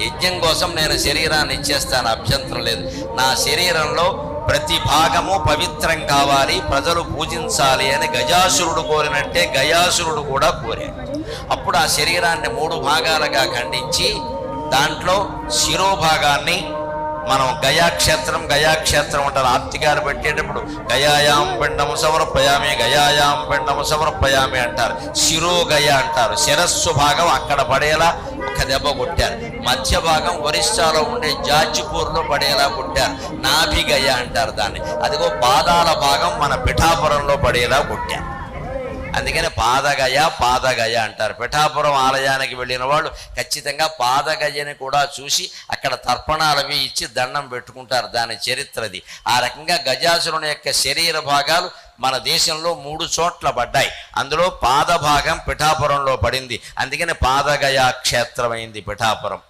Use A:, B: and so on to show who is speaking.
A: యజ్ఞం కోసం నేను శరీరాన్ని ఇచ్చేస్తాను, అభ్యంతరం లేదు. నా శరీరంలో ప్రతి భాగము పవిత్రం కావాలి, ప్రజలు పూజించాలి అని గజాసురుడు కోరినట్టే గయాసురుడు కూడా కోరాడు. అప్పుడు ఆ శరీరాన్ని 3 భాగాలుగా ఖండించి దాంట్లో శిరోభాగాన్ని మనం గయాక్షేత్రం అంటారు. ఆర్తికాలు పెట్టేటప్పుడు గయాయాం పిండము సమర్పయామి, గయాయాం పిండము సమర్పయామి అంటారు. శిరోగయ అంటారు. శిరస్సు భాగం అక్కడ పడేలా ఒక దెబ్బ కొట్టారు. మధ్య భాగం ఒరిస్సాలో ఉండే జాజిపూర్లో పడేలా కొట్టారు. నాభిగయ అంటారు దాన్ని. అదిగో పాదాల భాగం మన పిఠాపురంలో పడేలా కొట్టారు. అందుకని పాదగయ అంటారు. పిఠాపురం ఆలయానికి వెళ్ళిన వాళ్ళు ఖచ్చితంగా పాదగయని కూడా చూసి అక్కడ తర్పణాలవి ఇచ్చి దండం పెట్టుకుంటారు. దాని చరిత్రది. ఆ రకంగా గజాసురుని యొక్క శరీర భాగాలు మన దేశంలో 3 చోట్ల పడ్డాయి. అందులో పాదభాగం పిఠాపురంలో పడింది. అందుకని పాదగయా క్షేత్రమైంది పిఠాపురం.